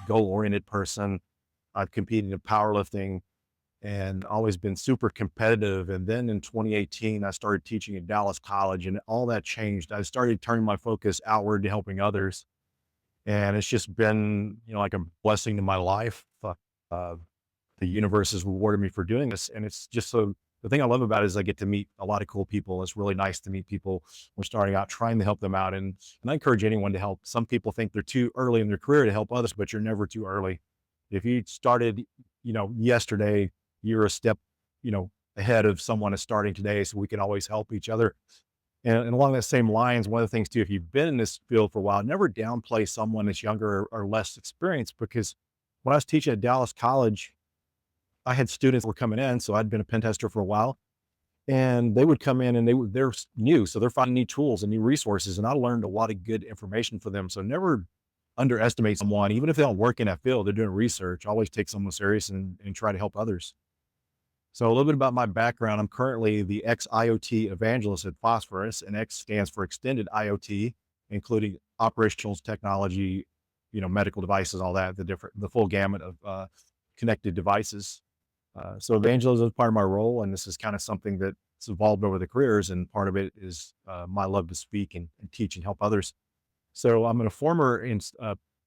goal-oriented person. I've competed in powerlifting and always been super competitive. And then in 2018, I started teaching at Dallas College and all that changed. I started turning my focus outward to helping others. And it's just been, like a blessing to my life. Uh, the universe has rewarded me for doing this. And it's just the thing I love about it is I get to meet a lot of cool people. It's really nice to meet people when starting out, trying to help them out. And I encourage anyone to help. Some people think they're too early in their career to help others, but you're never too early. If you started, yesterday, you're a step, ahead of someone that's starting today. So we can always help each other. And along that same lines, one of the things too, if you've been in this field for a while, never downplay someone that's younger or less experienced, because when I was teaching at Dallas College, I had students that were coming in. So I'd been a pen tester for a while, and they would come in and they're new. So they're finding new tools and new resources. And I learned a lot of good information for them. So never underestimate someone, even if they don't work in that field, they're doing research. Always take someone serious and try to help others. So a little bit about my background. I'm currently the ex-IoT evangelist at Phosphorus, and X stands for Extended IoT, including operational technology, medical devices, all that, the full gamut of connected devices. So evangelism is part of my role, and this is kind of something that's evolved over the careers, and part of it is my love to speak and teach and help others. So I'm a former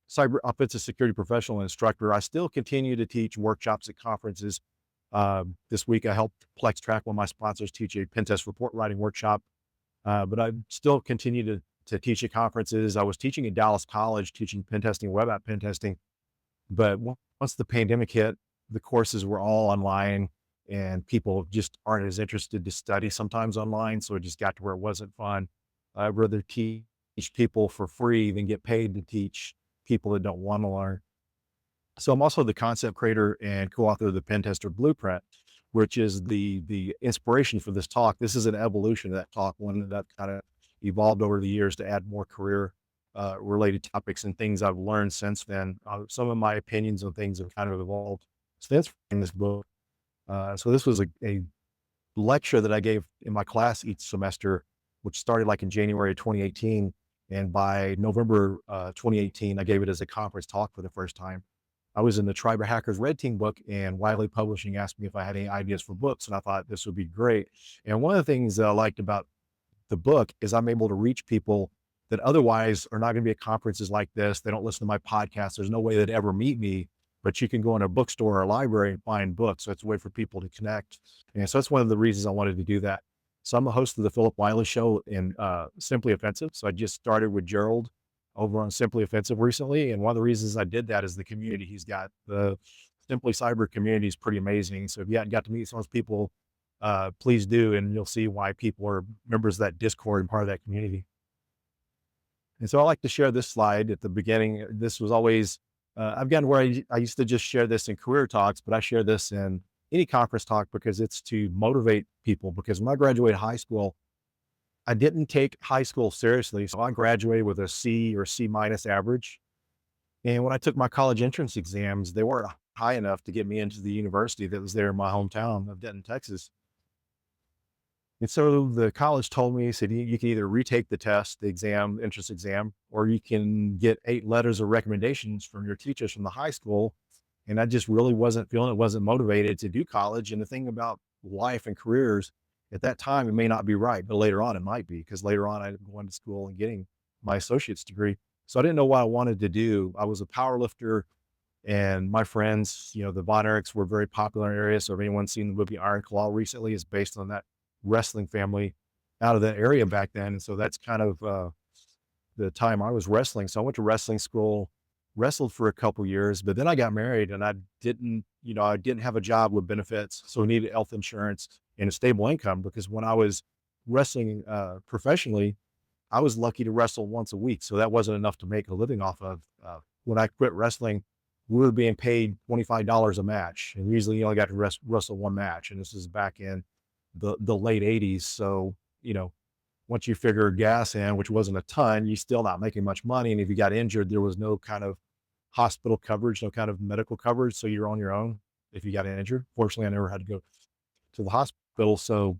cyber offensive security professional and instructor. I still continue to teach workshops at conferences. This week I helped Plex Track, one of my sponsors, teach a pen test report writing workshop. But I still continue to teach at conferences. I was teaching at Dallas College, teaching pen testing, web app pen testing. But once the pandemic hit, the courses were all online, and people just aren't as interested to study sometimes online. So it just got to where it wasn't fun. I'd rather teach people for free than get paid to teach people that don't want to learn. So I'm also the concept creator and co-author of the Pentester Blueprint, which is the inspiration for this talk. This is an evolution of that talk, one that kind of evolved over the years to add more career related topics and things I've learned since then. Some of my opinions on things have kind of evolved since writing this book. So this was a lecture that I gave in my class each semester, which started like in January of 2018. And by November 2018, I gave it as a conference talk for the first time. I was in the Tribe of Hackers Red Team book, and Wylie Publishing asked me if I had any ideas for books, and I thought this would be great. And one of the things that I liked about the book is I'm able to reach people that otherwise are not going to be at conferences like this. They don't listen to my podcast. There's no way they'd ever meet me, but you can go in a bookstore or a library and find books. So it's a way for people to connect. And so that's one of the reasons I wanted to do that. So I'm the host of the Phillip Wylie Show in Simply Offensive. So I just started with Gerald over on Simply Offensive recently. And one of the reasons I did that is the community he's got. The Simply Cyber community is pretty amazing. So if you haven't got to meet some of those people, please do. And you'll see why people are members of that Discord and part of that community. And so I like to share this slide at the beginning. This was always, I've gotten where I used to just share this in career talks, but I share this in any conference talk because it's to motivate people. Because when I graduated high school, I didn't take high school seriously. So I graduated with a C or C minus average. And when I took my college entrance exams, they weren't high enough to get me into the university that was there in my hometown of Denton, Texas. And so the college told me, he said, you can either retake the test, the exam, entrance exam, or you can get 8 letters of recommendations from your teachers from the high school. And I just really wasn't feeling it, wasn't motivated to do college. And the thing about life and careers, at that time, it may not be right, but later on it might be, because later on I'm going to school and getting my associate's degree. So I didn't know what I wanted to do. I was a power lifter, and my friends, the Von Erichs were very popular in the area. So if anyone's seen the movie Iron Claw recently, it's based on that wrestling family out of that area back then. And so that's kind of the time I was wrestling. So I went to wrestling school, wrestled for a couple years, but then I got married, and I didn't have a job with benefits. So I needed health insurance and a stable income, because when I was wrestling professionally, I was lucky to wrestle once a week. So that wasn't enough to make a living off of. When I quit wrestling, we were being paid $25 a match, and usually you only got to wrestle one match. And this is back in the late 80s. So, once you figure gas in, which wasn't a ton, you're still not making much money. And if you got injured, there was no kind of hospital coverage, no kind of medical coverage. So you're on your own if you got injured. Fortunately, I never had to go to the hospital. So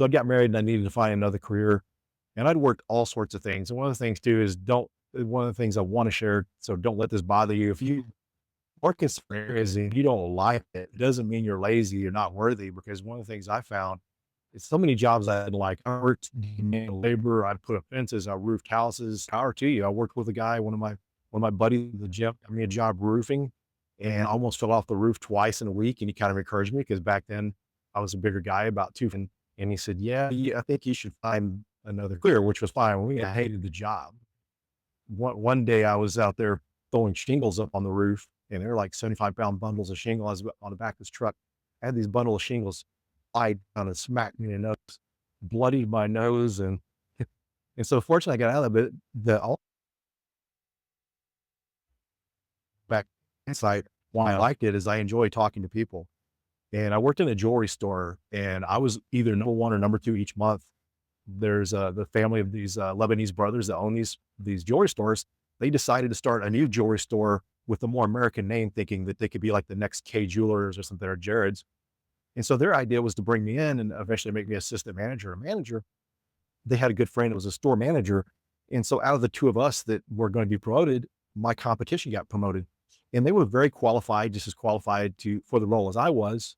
I got married, and I needed to find another career, and I'd worked all sorts of things. And one of the things too is one of the things I want to share. So don't let this bother you. If you work in certain areas and you don't like it, it doesn't mean you're lazy, you're not worthy. Because one of the things I found is so many jobs I didn't like. I worked in manual labor, I put up fences, I roofed houses. Power to you. I worked with a guy, one of my buddies at the gym, got me a job roofing and I almost fell off the roof twice in a week. And he kind of encouraged me because back then I was a bigger guy, about 2 feet. And he said, yeah, I think you should find another career, which was fine. I hated the job. One day I was out there throwing shingles up on the roof, and they're like 75-pound bundles of shingle. I was on the back of this truck. I had these bundle of shingles. I kind of smacked me in the nose, bloodied my nose, and so fortunately I got out of it. The all back insight why I liked it is I enjoy talking to people. And I worked in a jewelry store, and I was either number one or number two each month. There's the family of these Lebanese brothers that own these jewelry stores. They decided to start a new jewelry store with a more American name, thinking that they could be like the next K Jewelers or something, or Jared's. And so their idea was to bring me in and eventually make me assistant manager or manager. They had a good friend that was a store manager. And so out of the two of us that were going to be promoted, my competition got promoted. And they were very qualified, just as qualified for the role as I was.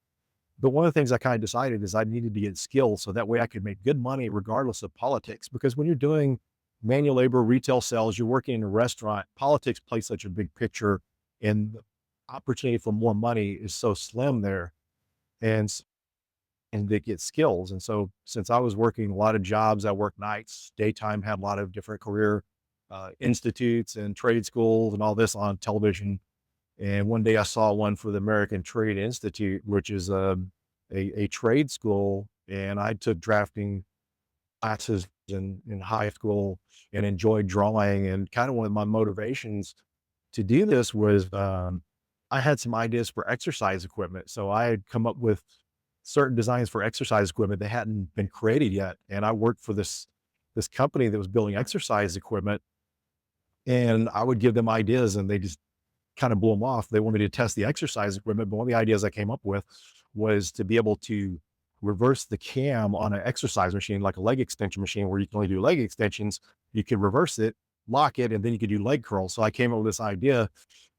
But one of the things I kind of decided is I needed to get skills so that way I could make good money regardless of politics. Because when you're doing manual labor, retail sales, you're working in a restaurant, politics plays such a big picture, and the opportunity for more money is so slim there. And to get skills. And so since I was working a lot of jobs, I worked nights, daytime, had a lot of different career institutes and trade schools and all this on television. And one day I saw one for the American Trade Institute, which is a trade school. And I took drafting classes in high school and enjoyed drawing. And kind of one of my motivations to do this was I had some ideas for exercise equipment. So I had come up with certain designs for exercise equipment that hadn't been created yet. And I worked for this company that was building exercise equipment. And I would give them ideas and they just kind of blew them off. They wanted me to test the exercise equipment. But one of the ideas I came up with was to be able to reverse the cam on an exercise machine, like a leg extension machine where you can only do leg extensions. You can reverse it, lock it, and then you could do leg curls. So I came up with this idea,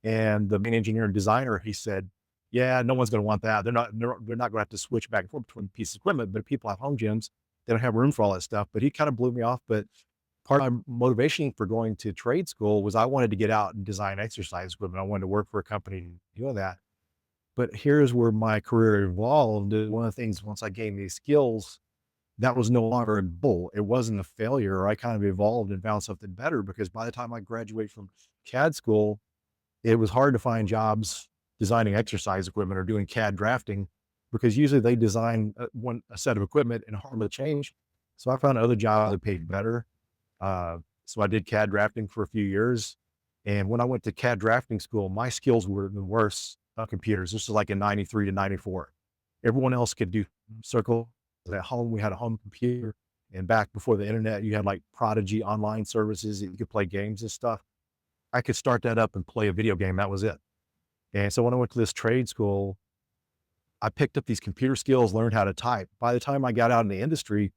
and the main engineer and designer, he said, yeah, no one's going to want that. They're not going to have to switch back and forth between pieces of equipment, but people have home gyms, they don't have room for all that stuff. But he kind of blew me off. But part of my motivation for going to trade school was I wanted to get out and design exercise equipment. I wanted to work for a company doing that. But here's where my career evolved. One of the things, once I gained these skills, that was no longer a goal. It wasn't a failure. I kind of evolved and found something better, because by the time I graduated from CAD school, it was hard to find jobs designing exercise equipment or doing CAD drafting, because usually they design a set of equipment and hard to change. So I found other jobs that paid better. So I did CAD drafting for a few years. And when I went to CAD drafting school, my skills were the worst on computers. This was like in 93 to 94. Everyone else could do circle. At home, we had a home computer. And back before the internet, you had like Prodigy online services. You could play games and stuff. I could start that up and play a video game. That was it. And so when I went to this trade school, I picked up these computer skills, learned how to type. By the time I got out in the industry,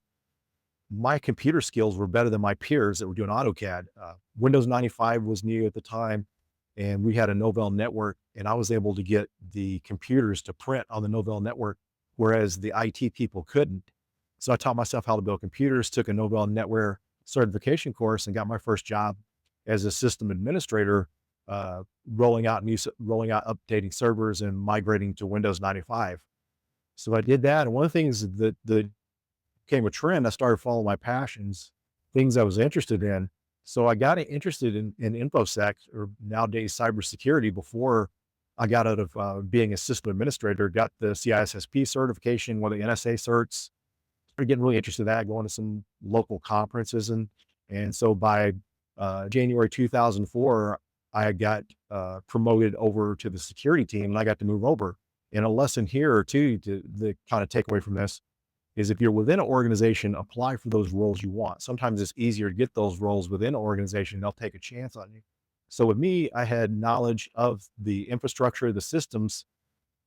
my computer skills were better than my peers that were doing AutoCAD. Windows 95 was new at the time, and we had a Novell network, and I was able to get the computers to print on the Novell network, whereas the IT people couldn't. So I taught myself how to build computers, took a Novell network certification course, and got my first job as a system administrator, rolling out updating servers and migrating to Windows 95. So I did that. And one of the things that became a trend, I started following my passions, things I was interested in. So I got interested in InfoSec, or nowadays cybersecurity, before I got out of being a system administrator, got the CISSP certification, one of the NSA certs, started getting really interested in that, going to some local conferences. And so by January 2004, I got promoted over to the security team, and I got to move over. And a lesson here or two to kind of take away from this is, if you're within an organization, apply for those roles you want. Sometimes it's easier to get those roles within an organization. They'll take a chance on you. So with me, I had knowledge of the infrastructure, the systems.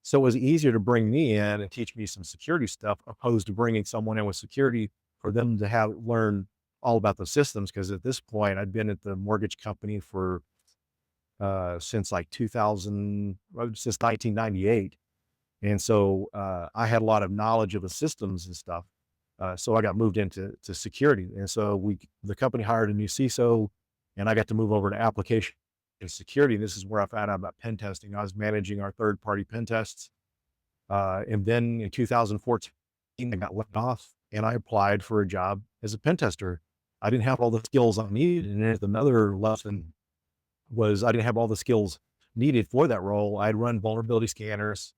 So it was easier to bring me in and teach me some security stuff, opposed to bringing someone in with security for them to learn all about the systems. Cause at this point I'd been at the mortgage company for, since like 2000, well, since 1998. And so, I had a lot of knowledge of the systems and stuff. So I got moved into security. And so the company hired a new CISO, and I got to move over to application and security. This is where I found out about pen testing. I was managing our third party pen tests. And then in 2014, I got left off and I applied for a job as a pen tester. I didn't have all the skills I needed. And then another lesson was I didn't have all the skills needed for that role. I'd run vulnerability scanners.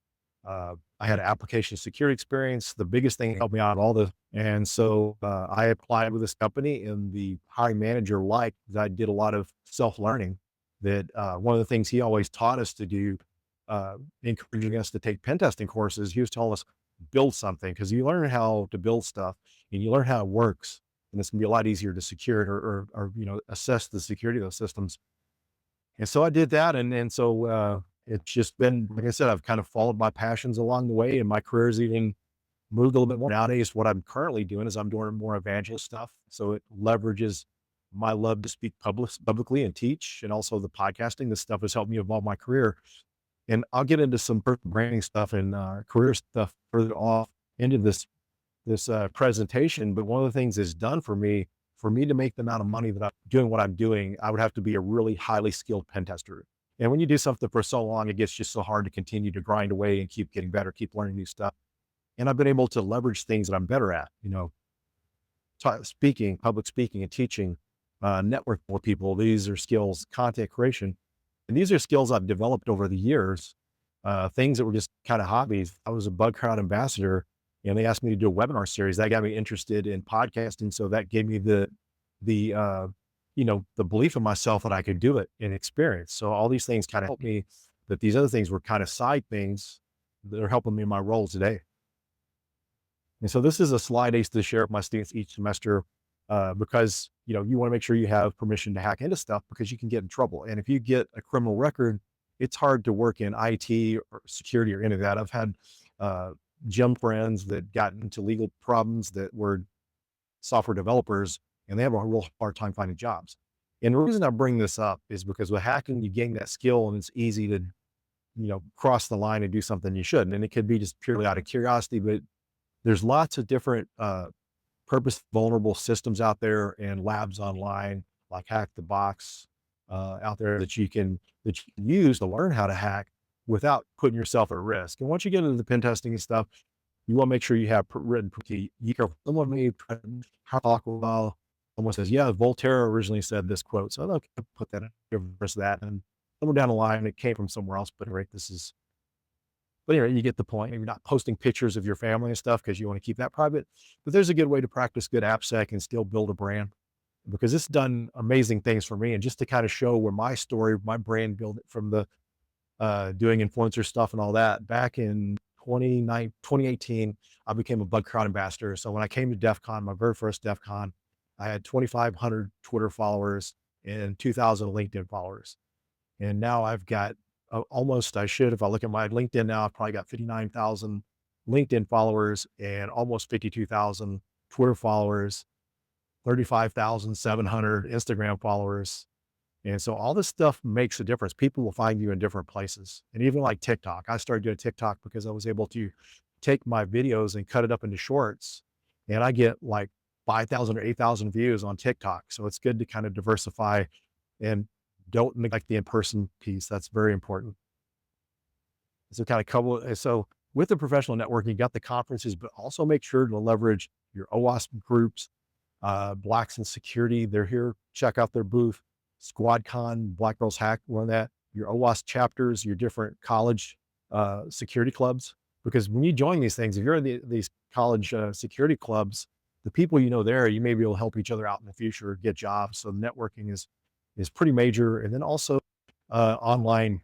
I had application security experience. The biggest thing that helped me out of all the, and so I applied with this company, and the hiring manager liked that I did a lot of self-learning. That one of the things he always taught us to do, encouraging us to take pen testing courses, he was telling us build something, because you learn how to build stuff and you learn how it works, and it's gonna be a lot easier to secure it, or assess the security of those systems. And so I did that. And so, it's just been, like I said, I've kind of followed my passions along the way, and my career's even moved a little bit more. Nowadays, what I'm currently doing is I'm doing more evangelist stuff. So it leverages my love to speak publicly and teach, and also the podcasting. This stuff has helped me evolve my career. And I'll get into some personal branding stuff and career stuff further off into this presentation. But one of the things it's done for me to make the amount of money that I'm doing what I'm doing, I would have to be a really highly skilled pen tester. And when you do something for so long, it gets just so hard to continue to grind away and keep getting better, keep learning new stuff. And I've been able to leverage things that I'm better at, speaking, public speaking and teaching, networking with people. These are skills, content creation. And these are skills I've developed over the years, things that were just kind of hobbies. I was a Bug Crowd ambassador, and they asked me to do a webinar series that got me interested in podcasting. So that gave me the belief in myself that I could do it and experience. So all these things kind of helped me, but these other things were kind of side things that are helping me in my role today. And so this is a slide I used to share with my students each semester, because, you want to make sure you have permission to hack into stuff, because you can get in trouble. And if you get a criminal record, it's hard to work in IT or security or any of that. I've had, gym friends that got into legal problems that were software developers, and they have a real hard time finding jobs. And the reason I bring this up is because with hacking, you gain that skill, and it's easy to, cross the line and do something you shouldn't. And it could be just purely out of curiosity, but there's lots of different, purpose vulnerable systems out there and labs online, like Hack the Box, out there that you can use to learn how to hack without putting yourself at risk. And once you get into the pen testing and stuff, you want to make sure you have written. You can, someone may talk about, someone says, yeah, Voltaire originally said this quote. So okay, put that in, reverse that. And somewhere down the line, it came from somewhere else, but right, but anyway, you get the point. Maybe not posting pictures of your family and stuff, because you want to keep that private, but there's a good way to practice good AppSec and still build a brand, because it's done amazing things for me. And just to kind of show where my story, my brand built it from the, doing influencer stuff and all that. Back in 2018, I became a Bug Crowd ambassador. So when I came to Defcon, my very first Defcon, I had 2,500 Twitter followers and 2,000 LinkedIn followers. And now I've got almost, if I look at my LinkedIn now, I've probably got 59,000 LinkedIn followers and almost 52,000 Twitter followers, 35,700 Instagram followers. And so all this stuff makes a difference. People will find you in different places. And even like TikTok, I started doing TikTok because I was able to take my videos and cut it up into shorts. And I get like 5,000 or 8,000 views on TikTok. So it's good to kind of diversify and don't neglect the in-person piece. That's very important. So kind of cover. So with the professional networking, you got the conferences, but also make sure to leverage your OWASP groups, Blacks in Security. They're here. Check out their booth. SquadCon, Black Girls Hack, one of that, your OWASP chapters, your different college security clubs. Because when you join these things, if you're in these college security clubs, the people there, you may be able to help each other out in the future, get jobs. So networking is pretty major. And then also online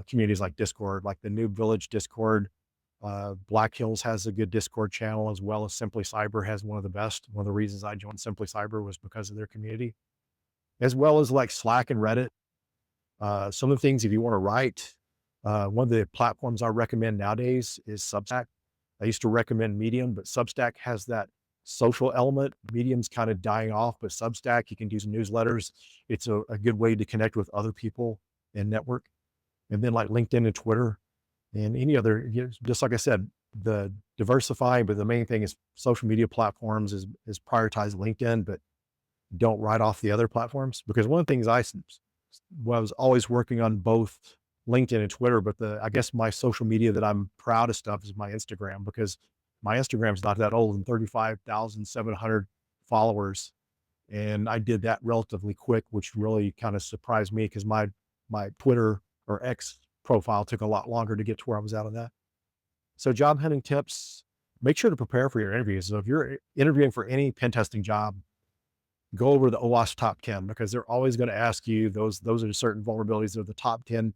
communities like Discord, like the NoobVillage Discord. Black Hills has a good Discord channel, as well as Simply Cyber has one of the best. One of the reasons I joined Simply Cyber was because of their community, as well as like Slack and Reddit. Some of the things, if you want to write, one of the platforms I recommend nowadays is Substack. I used to recommend Medium, but Substack has that social element. Medium's kind of dying off, but Substack, you can do some newsletters. It's a good way to connect with other people and network. And then like LinkedIn and Twitter and any other, just like I said, the diversify, but the main thing is social media platforms is prioritize LinkedIn, but don't write off the other platforms. Because one of the things I was always working on both LinkedIn and Twitter, but I guess my social media that I'm proudest of is my Instagram, because my Instagram's not that old and 35,700 followers. And I did that relatively quick, which really kind of surprised me, because my Twitter or X profile took a lot longer to get to where I was at on that. So job hunting tips, make sure to prepare for your interviews. So if you're interviewing for any pen testing job, go over the OWASP top 10, because they're always going to ask you, those are certain vulnerabilities. They're the top 10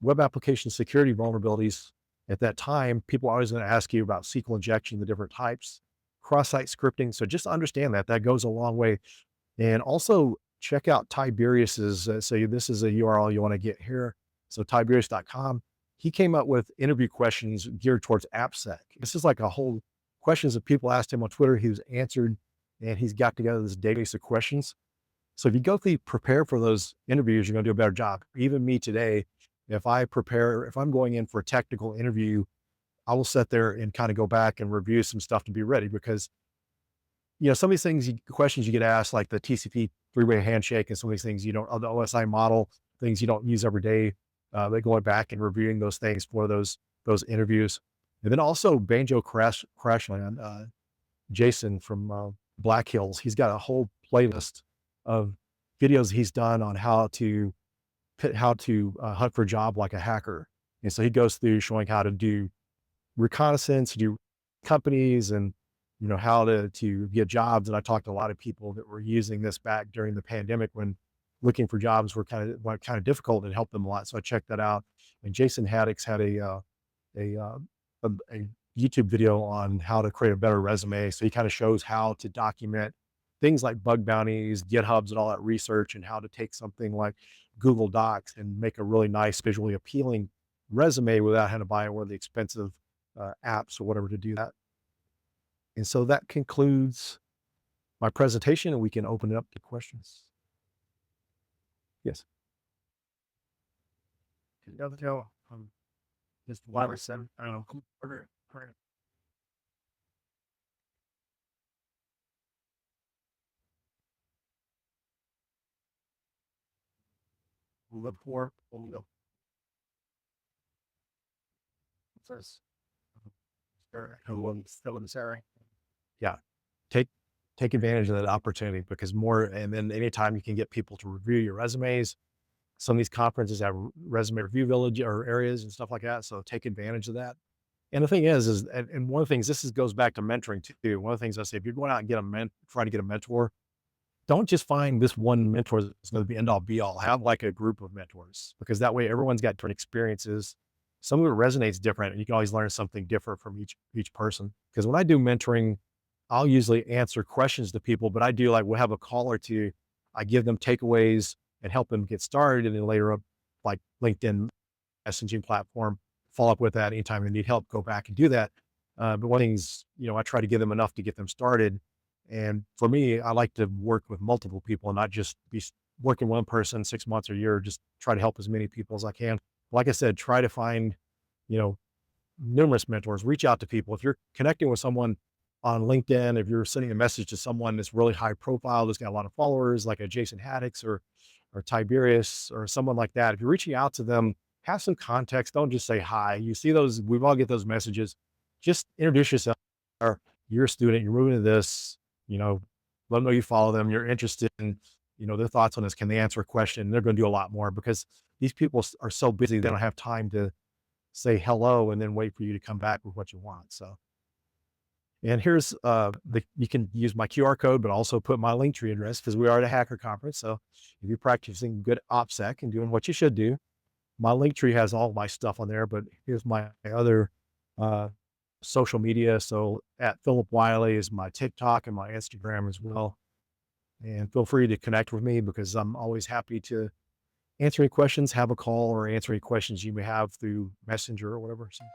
web application security vulnerabilities. At that time, people are always going to ask you about SQL injection, the different types, cross-site scripting. So just understand that goes a long way. And also check out Tiberius's, so this is a URL you want to get here. So Tiberius.com, he came up with interview questions geared towards AppSec. This is like a whole questions that people asked him on Twitter. He was answered, and he's got together this database of questions. So if you go prepare for those interviews, you're going to do a better job. Even me today, if I'm going in for a technical interview, I will sit there and kind of go back and review some stuff to be ready, because, some of these things, questions you get asked, like the TCP three-way handshake, and some of these things the OSI model, things you don't use every day, they're going back and reviewing those things for those interviews. And then also Banjo Crashland, Jason from Black Hills, he's got a whole playlist of videos he's done on how to hunt for a job like a hacker. And so he goes through showing how to do reconnaissance, do companies, and how to get jobs. And I talked to a lot of people that were using this back during the pandemic, when looking for jobs were kind of difficult, and helped them a lot. So I checked that out. And Jason Haddix had a YouTube video on how to create a better resume. So he kind of shows how to document things like bug bounties, GitHubs, and all that research, and how to take something like Google Docs and make a really nice, visually appealing resume without having to buy one of the expensive apps or whatever to do that. And so that concludes my presentation, and we can open it up to questions. Yes. Just 1%. I don't know. Yeah. Take advantage of that opportunity, because and then anytime you can get people to review your resumes. Some of these conferences have resume review village or areas and stuff like that. So take advantage of that. And the thing is and one of the things, goes back to mentoring too. One of the things I say, if you're going out and try to get a mentor, don't just find this one mentor that's going to be end all be all. Have like a group of mentors, because that way everyone's got different experiences. Some of it resonates different, and you can always learn something different from each person. Because when I do mentoring, I'll usually answer questions to people, but I do we'll have a call or two. I give them takeaways and help them get started. And then later up, like LinkedIn messaging platform, follow up with that anytime they need help, go back and do that. But one thing is, I try to give them enough to get them started. And for me, I like to work with multiple people and not just be working one person 6 months or a year, just try to help as many people as I can. Like I said, try to find, numerous mentors, reach out to people. If you're connecting with someone on LinkedIn, if you're sending a message to someone that's really high profile, that's got a lot of followers, like a Jason Haddix or Tiberius or someone like that, if you're reaching out to them, have some context. Don't just say hi. You see those, we've all get those messages. Just introduce yourself. Or you're a student, you're moving to this, let them know you follow them, you're interested in, their thoughts on this. Can they answer a question? They're going to do a lot more, because these people are so busy, they don't have time to say hello and then wait for you to come back with what you want. So, and here's you can use my QR code, but also put my Linktree address, because we are at a hacker conference. So if you're practicing good OPSEC and doing what you should do, my Linktree has all my stuff on there. But here's my other social media. So at Phillip Wylie is my TikTok and my Instagram as well. And feel free to connect with me, because I'm always happy to answer any questions, have a call, or answer any questions you may have through Messenger or whatever. So.